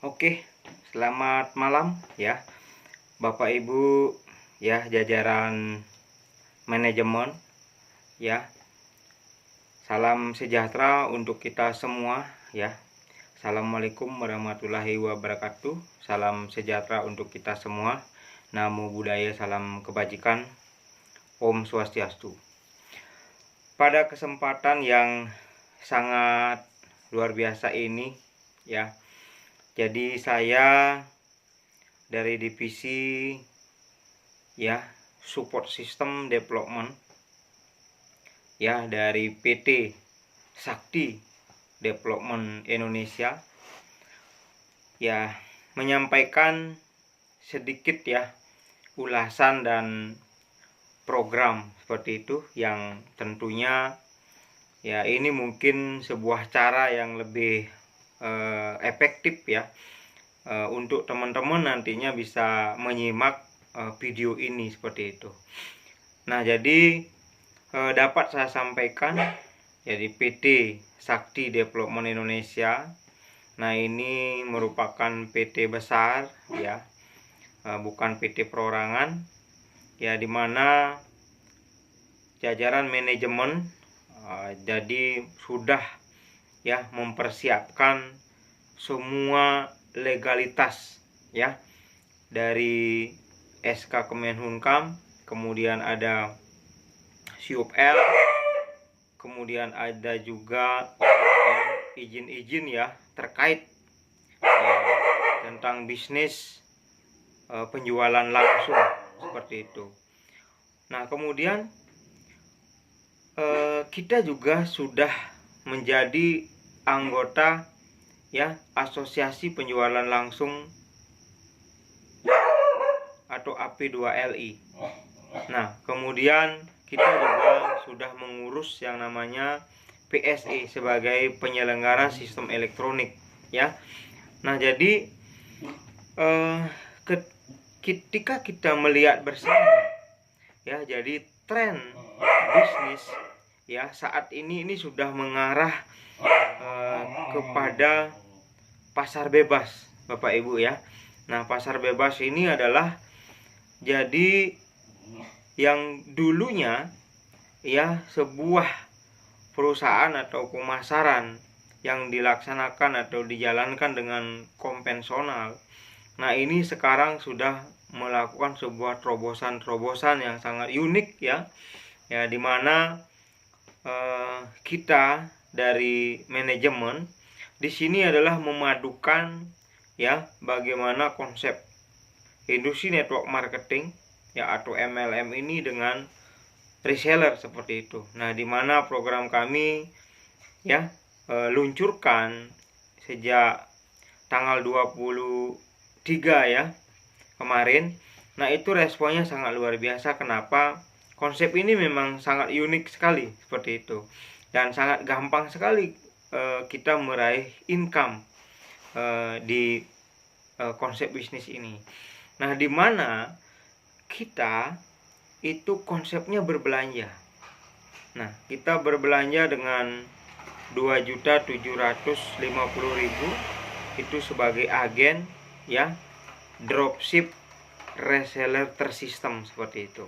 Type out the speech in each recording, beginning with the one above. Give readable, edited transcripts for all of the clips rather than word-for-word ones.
Oke, selamat malam ya Bapak Ibu ya, jajaran manajemen ya. Salam sejahtera untuk kita semua ya. Assalamualaikum warahmatullahi wabarakatuh. Salam sejahtera untuk kita semua. Namo Buddhaya, salam kebajikan. Om Swastiastu. Pada kesempatan yang sangat luar biasa ini ya, jadi saya dari divisi ya support system development ya dari PT Sakti Development Indonesia ya, menyampaikan sedikit ya ulasan dan program seperti itu, yang tentunya ya ini mungkin sebuah cara yang lebih efektif ya untuk teman-teman nantinya bisa menyimak video ini seperti itu. Nah, jadi dapat saya sampaikan, jadi PT Sakti Development Indonesia, nah ini merupakan PT besar ya, bukan PT perorangan ya, dimana jajaran manajemen jadi sudah ya mempersiapkan semua legalitas ya dari SK Kemenhumkam, kemudian ada SIUPL, kemudian ada juga izin-izin ya terkait tentang bisnis penjualan langsung seperti itu. Nah, kemudian kita juga sudah menjadi anggota ya Asosiasi Penjualan Langsung atau AP2LI. Nah, kemudian kita juga sudah mengurus yang namanya PSE sebagai penyelenggara sistem elektronik ya. Nah, jadi ketika kita melihat bersama ya, jadi tren bisnis ya saat ini sudah mengarah kepada pasar bebas, Bapak Ibu ya. Nah, pasar bebas ini adalah jadi yang dulunya ya sebuah perusahaan atau pemasaran yang dilaksanakan atau dijalankan dengan konvensional. Nah, ini sekarang sudah melakukan sebuah terobosan-terobosan yang sangat unik ya. Ya, dimana kita dari manajemen di sini adalah memadukan ya bagaimana konsep industri network marketing ya atau MLM ini dengan reseller seperti itu. Nah, di mana program kami ya luncurkan sejak tanggal 23 ya kemarin. Nah, itu responnya sangat luar biasa. Kenapa? Konsep ini memang sangat unik sekali seperti itu, dan sangat gampang sekali kita meraih income di konsep bisnis ini. Nah, di mana kita itu konsepnya berbelanja. Nah, kita berbelanja dengan 2.750.000 itu sebagai agen ya dropship reseller tersistem seperti itu.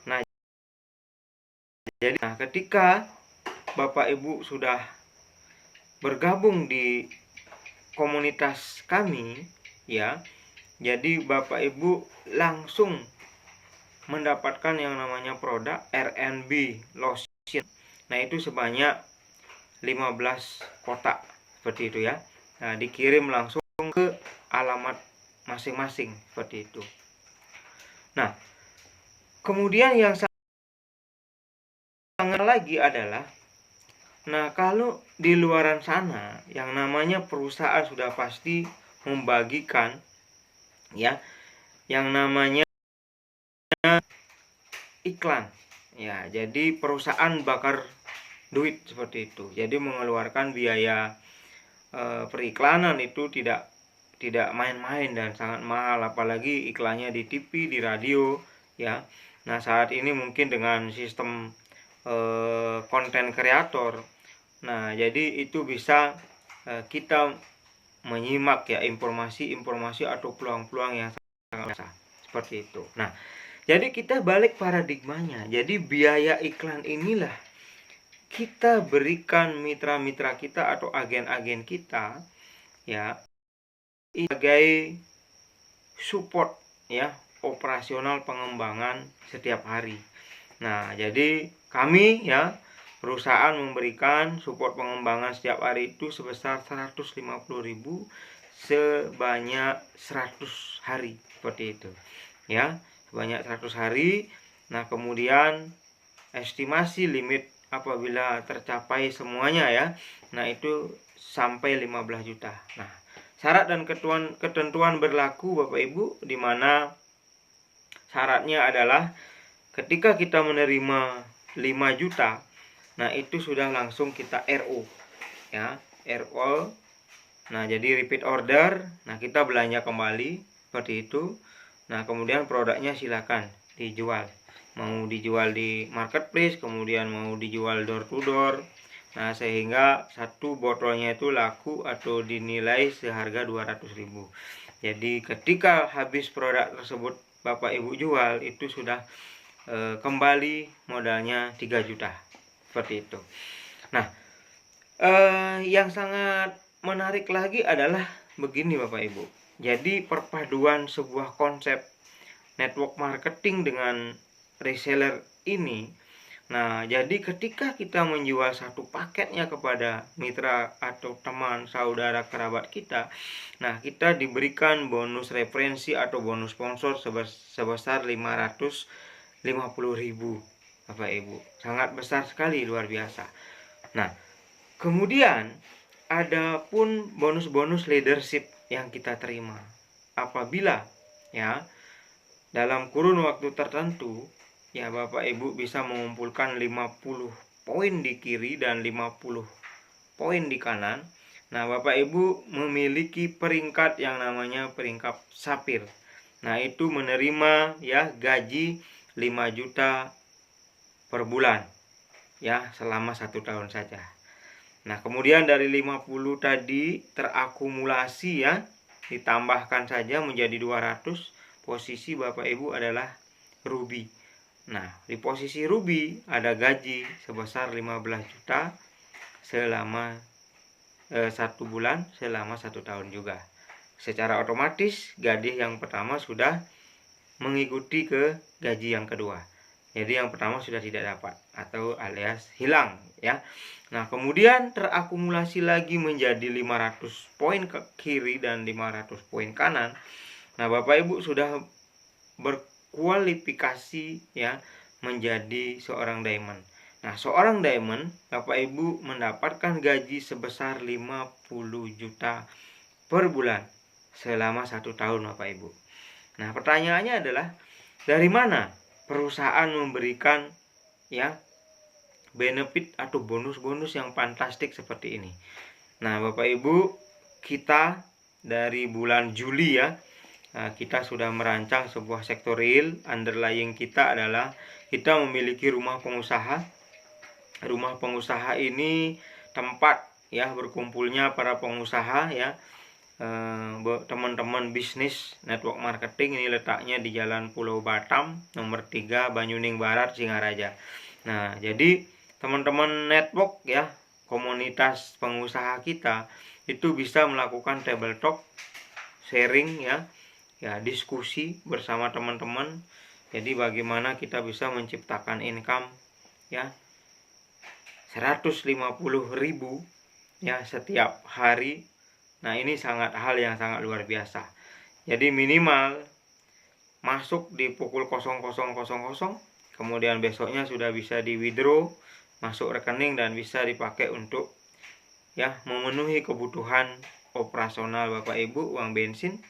Nah, jadi ketika Bapak Ibu sudah bergabung di komunitas kami ya, jadi Bapak Ibu langsung mendapatkan yang namanya produk R&B lotion. Nah, itu sebanyak 15 kotak seperti itu ya. Nah, dikirim langsung ke alamat masing-masing seperti itu. Nah, kemudian yang sangat lagi adalah, nah, kalau di luaran sana yang namanya perusahaan sudah pasti membagikan ya yang namanya iklan ya. Jadi perusahaan bakar duit seperti itu. Jadi mengeluarkan biaya periklanan itu tidak main-main dan sangat mahal, apalagi iklannya di TV, di radio ya. Nah, saat ini mungkin dengan sistem konten kreator, nah jadi itu bisa kita menyimak ya informasi-informasi atau peluang-peluang yang sangat besar seperti itu. Nah, jadi kita balik paradigmanya. Jadi biaya iklan inilah kita berikan mitra-mitra kita atau agen-agen kita ya sebagai support ya operasional pengembangan setiap hari. Nah, jadi kami ya perusahaan memberikan support pengembangan setiap hari itu sebesar 150.000 sebanyak 100 hari seperti itu. Ya, sebanyak 100 hari. Nah, kemudian estimasi limit apabila tercapai semuanya ya. Nah, itu sampai 15 juta. Nah, syarat dan ketentuan berlaku Bapak Ibu, di mana syaratnya adalah ketika kita menerima 5 juta, nah itu sudah langsung kita RO ya, RO. Nah, jadi repeat order. Nah, kita belanja kembali seperti itu. Nah, kemudian produknya silakan dijual. Mau dijual di marketplace, kemudian mau dijual door to door. Nah, sehingga satu botolnya itu laku atau dinilai seharga 200.000. Jadi ketika habis produk tersebut Bapak Ibu jual, itu sudah kembali modalnya 3 juta seperti itu. Nah, yang sangat menarik lagi adalah begini Bapak Ibu. Jadi perpaduan sebuah konsep network marketing dengan reseller ini. Nah, jadi ketika kita menjual satu paketnya kepada mitra atau teman, saudara, kerabat kita, nah kita diberikan bonus referensi atau bonus sponsor sebesar 550.000 Bapak Ibu. Sangat besar sekali, luar biasa. Nah, kemudian ada pun bonus-bonus leadership yang kita terima. Apabila ya dalam kurun waktu tertentu ya Bapak Ibu bisa mengumpulkan 50 poin di kiri dan 50 poin di kanan. Nah, Bapak Ibu memiliki peringkat yang namanya peringkat sapir. Nah, itu menerima ya gaji 5 juta per bulan ya selama 1 tahun saja. Nah, kemudian dari 50 tadi terakumulasi ya, ditambahkan saja menjadi 200. Posisi Bapak Ibu adalah ruby. Nah, di posisi ruby ada gaji sebesar 15 juta selama 1 bulan selama 1 tahun juga. Secara otomatis gadis yang pertama sudah mengikuti ke gaji yang kedua. Jadi yang pertama sudah tidak dapat atau alias hilang ya. Nah, kemudian terakumulasi lagi menjadi 500 poin ke kiri dan 500 poin kanan. Nah, Bapak Ibu sudah berkualifikasi ya menjadi seorang diamond. Nah, seorang diamond Bapak Ibu mendapatkan gaji sebesar 50 juta per bulan selama 1 tahun Bapak Ibu. Nah, pertanyaannya adalah dari mana perusahaan memberikan ya benefit atau bonus-bonus yang fantastik seperti ini. Nah, Bapak Ibu, kita dari bulan Juli ya, kita sudah merancang sebuah sektor real. Underlying kita adalah kita memiliki rumah pengusaha. Rumah pengusaha ini tempat ya berkumpulnya para pengusaha ya, teman-teman bisnis network marketing. Ini letaknya di Jalan Pulau Batam nomor 3 Banyuning Barat, Singaraja. Nah, jadi teman-teman network ya, komunitas pengusaha kita itu bisa melakukan table talk, sharing ya, diskusi bersama teman-teman. Jadi bagaimana kita bisa menciptakan income ya 150.000 ya setiap hari. Nah, ini hal yang sangat luar biasa. Jadi minimal masuk di pukul 00.00, kemudian besoknya sudah bisa di withdraw masuk rekening dan bisa dipakai untuk ya memenuhi kebutuhan operasional Bapak Ibu, uang bensin,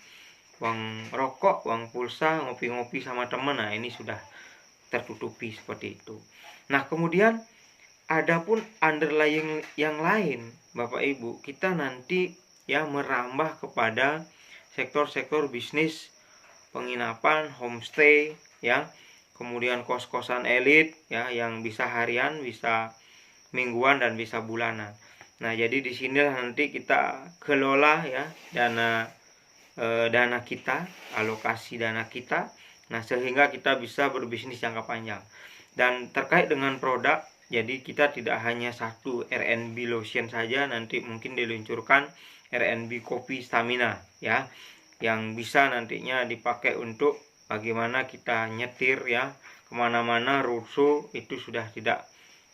uang rokok, uang pulsa, ngopi-ngopi sama teman. Nah, ini sudah tertutupi seperti itu. Nah, kemudian ada pun underlying yang lain Bapak Ibu, kita nanti ya merambah kepada sektor-sektor bisnis penginapan, homestay ya, kemudian kos-kosan elit ya yang bisa harian, bisa mingguan dan bisa bulanan. Nah, jadi di sinilah nanti kita kelola ya dana kita, alokasi dana kita. Nah, sehingga kita bisa berbisnis jangka panjang. Dan terkait dengan produk, jadi kita tidak hanya satu R&B lotion saja, nanti mungkin diluncurkan R&B kopi stamina ya, yang bisa nantinya dipakai untuk bagaimana kita nyetir ya kemana-mana, roadshow itu sudah tidak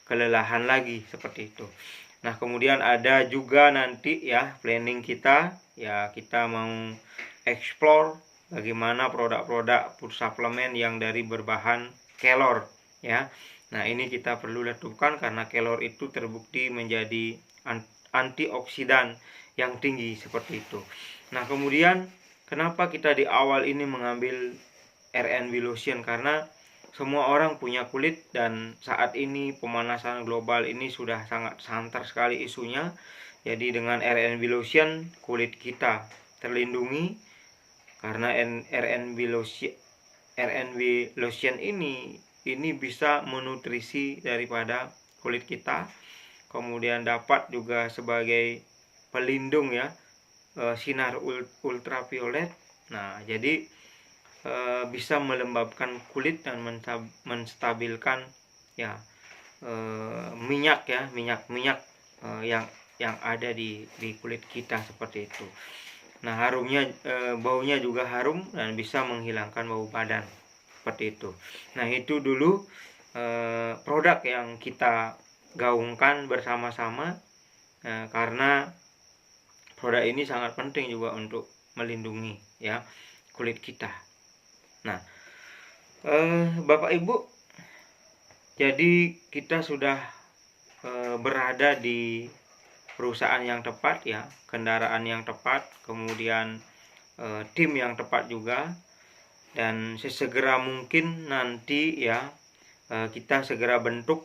kelelahan lagi seperti itu. Nah, kemudian ada juga nanti ya planning kita ya, kita mau explore bagaimana produk-produk food supplement yang dari berbahan kelor ya. Nah, ini kita perlu letupkan karena kelor itu terbukti menjadi antioksidan yang tinggi seperti itu. Nah, kemudian kenapa kita di awal ini mengambil R&B lotion? Karena semua orang punya kulit, dan saat ini pemanasan global ini sudah sangat santer sekali isunya. Jadi dengan R&B lotion kulit kita terlindungi, karena R&B lotion ini bisa menutrisi daripada kulit kita, kemudian dapat juga sebagai pelindung ya sinar ultraviolet. Nah, jadi bisa melembabkan kulit dan menstabilkan ya minyak yang ada di kulit kita seperti itu. Nah, harumnya baunya juga harum dan bisa menghilangkan bau badan seperti itu. Nah, itu dulu produk yang kita gaungkan bersama-sama karena produk ini sangat penting juga untuk melindungi ya kulit kita. Nah, Bapak Ibu, jadi kita sudah berada di perusahaan yang tepat ya, kendaraan yang tepat, kemudian tim yang tepat juga, dan sesegera mungkin nanti ya kita segera bentuk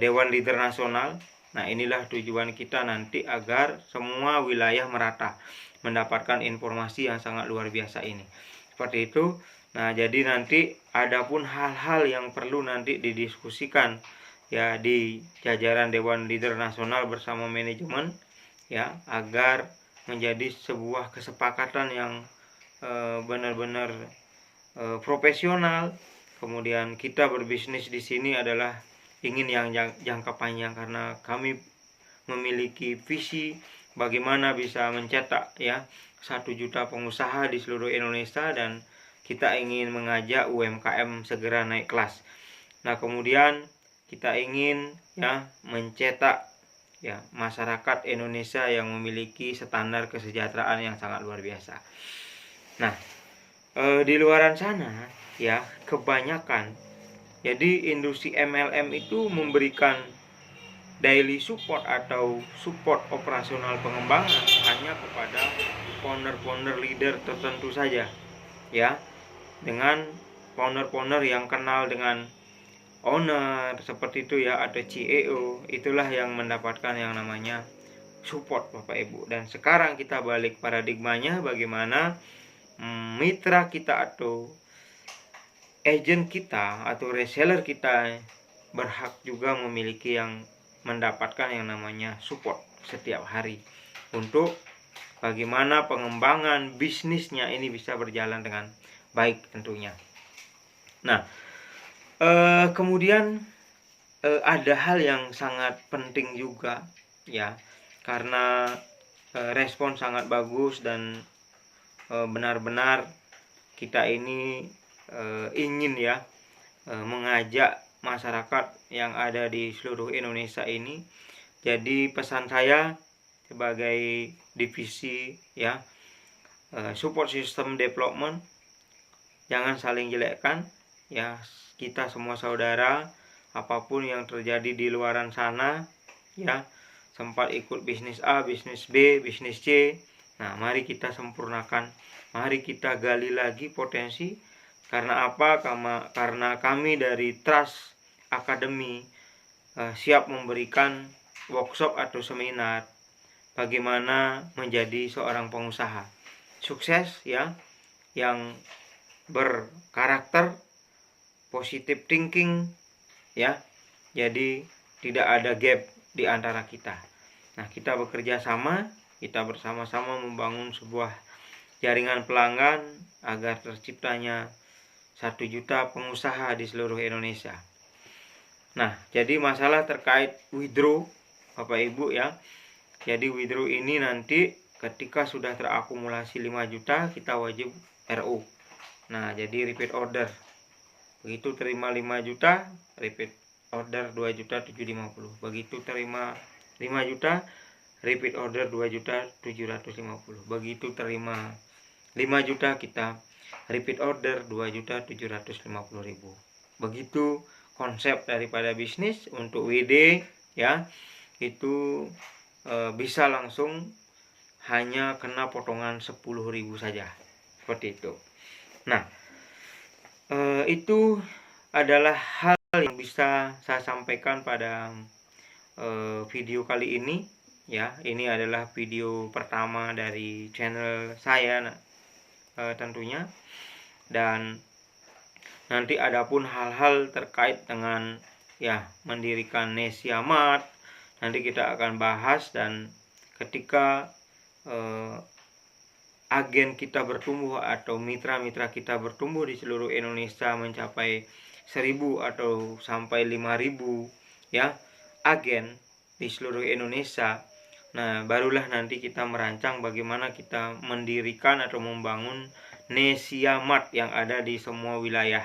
Dewan Leader Nasional. Nah, inilah tujuan kita nanti agar semua wilayah merata mendapatkan informasi yang sangat luar biasa ini. Seperti itu. Nah, jadi nanti adapun hal-hal yang perlu nanti didiskusikan ya di jajaran Dewan Leader Nasional bersama manajemen ya, agar menjadi sebuah kesepakatan yang benar-benar profesional. Kemudian kita berbisnis di sini adalah ingin yang jangka panjang, karena kami memiliki visi bagaimana bisa mencetak ya 1 juta pengusaha di seluruh Indonesia, dan kita ingin mengajak UMKM segera naik kelas. Nah, kemudian kita ingin ya mencetak ya masyarakat Indonesia yang memiliki standar kesejahteraan yang sangat luar biasa. Nah, di luaran sana ya kebanyakan jadi industri MLM itu memberikan daily support atau support operasional pengembangan hanya kepada founder-founder leader tertentu saja ya, dengan founder-founder yang kenal dengan owner seperti itu ya, atau CEO, itulah yang mendapatkan yang namanya support Bapak Ibu. Dan sekarang kita balik paradigmanya, bagaimana mitra kita atau agent kita atau reseller kita berhak juga memiliki yang mendapatkan yang namanya support setiap hari untuk bagaimana pengembangan bisnisnya ini bisa berjalan dengan baik tentunya. Nah, kemudian ada hal yang sangat penting juga ya, karena respon sangat bagus dan benar-benar kita ini ingin ya mengajak masyarakat yang ada di seluruh Indonesia ini. Jadi pesan saya sebagai divisi ya support system development, jangan saling jelekkan ya, kita semua saudara. Apapun yang terjadi di luaran sana ya, sempat ikut bisnis A, bisnis B, bisnis C, nah mari kita sempurnakan, mari kita gali lagi potensi. Karena apa? Karena kami dari Trust Academy siap memberikan workshop atau seminar bagaimana menjadi seorang pengusaha sukses ya, yang berkarakter positive thinking ya. Jadi tidak ada gap di antara kita. Nah, kita bekerja sama, kita bersama-sama membangun sebuah jaringan pelanggan agar terciptanya 1 juta pengusaha di seluruh Indonesia. Nah, jadi masalah terkait withdraw Bapak Ibu ya. Jadi withdraw ini nanti ketika sudah terakumulasi 5 juta kita wajib RO. Nah, jadi repeat order. Begitu terima 5 juta, repeat order 2.750. Begitu terima 5 juta, repeat order 2.750. Begitu terima 5 juta kita repeat order 2.750.000. Begitu konsep daripada bisnis. Untuk WD ya, itu bisa langsung hanya kena potongan 10.000 saja. Seperti itu. Nah, itu adalah hal yang bisa saya sampaikan pada video kali ini ya. Ini adalah video pertama dari channel saya tentunya. Dan nanti adapun hal-hal terkait dengan ya mendirikan Nesia Mart nanti kita akan bahas. Dan ketika agen kita bertumbuh atau mitra-mitra kita bertumbuh di seluruh Indonesia mencapai 1.000 atau sampai 5.000 ya agen di seluruh Indonesia. Nah, barulah nanti kita merancang bagaimana kita mendirikan atau membangun Nesia Mart yang ada di semua wilayah.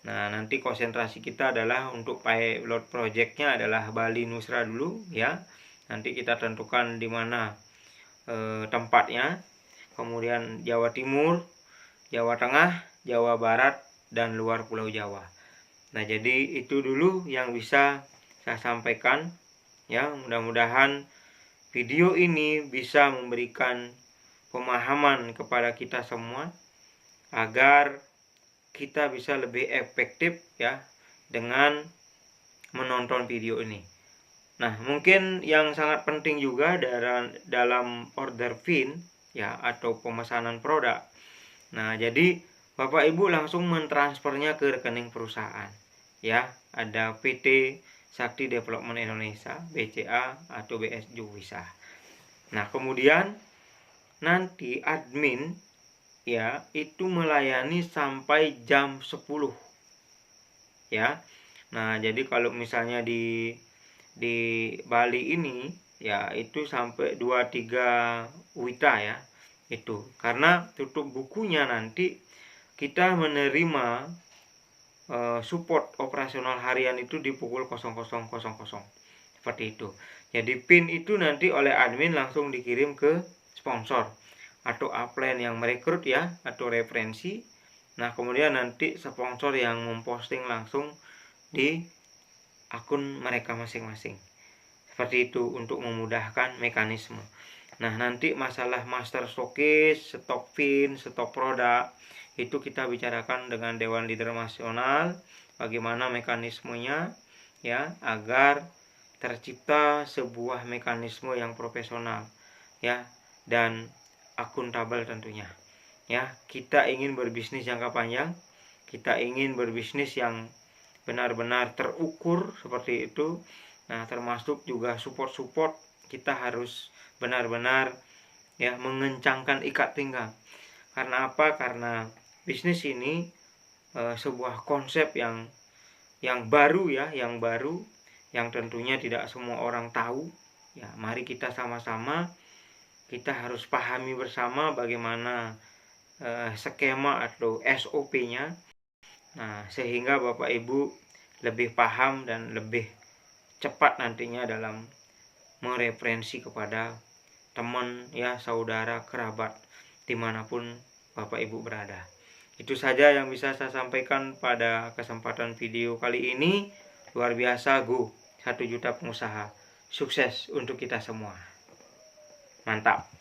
Nah, nanti konsentrasi kita adalah untuk pilot projectnya adalah Bali Nusra dulu ya. Nanti kita tentukan di mana tempatnya. Kemudian Jawa Timur, Jawa Tengah, Jawa Barat, dan luar Pulau Jawa. Nah, jadi itu dulu yang bisa saya sampaikan ya. Mudah-mudahan video ini bisa memberikan pemahaman kepada kita semua agar kita bisa lebih efektif ya dengan menonton video ini. Nah, mungkin yang sangat penting juga dalam order PIN ya atau pemesanan produk. Nah, jadi Bapak Ibu langsung mentransfernya ke rekening perusahaan ya. Ada PT Sakti Development Indonesia, BCA atau BSJ bisa. Nah, kemudian nanti admin ya itu melayani sampai jam 10 ya. Nah, jadi kalau misalnya di Bali ini ya itu sampai 2-3 WITA ya. Itu karena tutup bukunya nanti kita menerima support operasional harian itu di pukul 00.00 seperti itu. Jadi PIN itu nanti oleh admin langsung dikirim ke sponsor atau upline yang merekrut ya atau referensi. Nah, kemudian nanti sponsor yang memposting langsung di akun mereka masing-masing. Seperti itu untuk memudahkan mekanisme. Nah, nanti masalah master stokis, stok PIN, stok produk itu kita bicarakan dengan Dewan Leader Nasional bagaimana mekanismenya ya agar tercipta sebuah mekanisme yang profesional ya dan akuntabel tentunya. Ya, kita ingin berbisnis jangka panjang, kita ingin berbisnis yang benar-benar terukur seperti itu. Nah, termasuk juga support kita harus benar-benar ya mengencangkan ikat pinggang. Karena apa? Karena bisnis ini sebuah konsep yang baru ya, yang tentunya tidak semua orang tahu. Ya, mari kita sama-sama kita harus pahami bersama bagaimana skema atau SOP-nya. Nah, sehingga Bapak Ibu lebih paham dan lebih cepat nantinya dalam mereferensi kepada teman ya, saudara, kerabat dimanapun Bapak Ibu berada. Itu saja yang bisa saya sampaikan pada kesempatan video kali ini. Luar biasa, go 1 juta pengusaha. Sukses untuk kita semua. Mantap.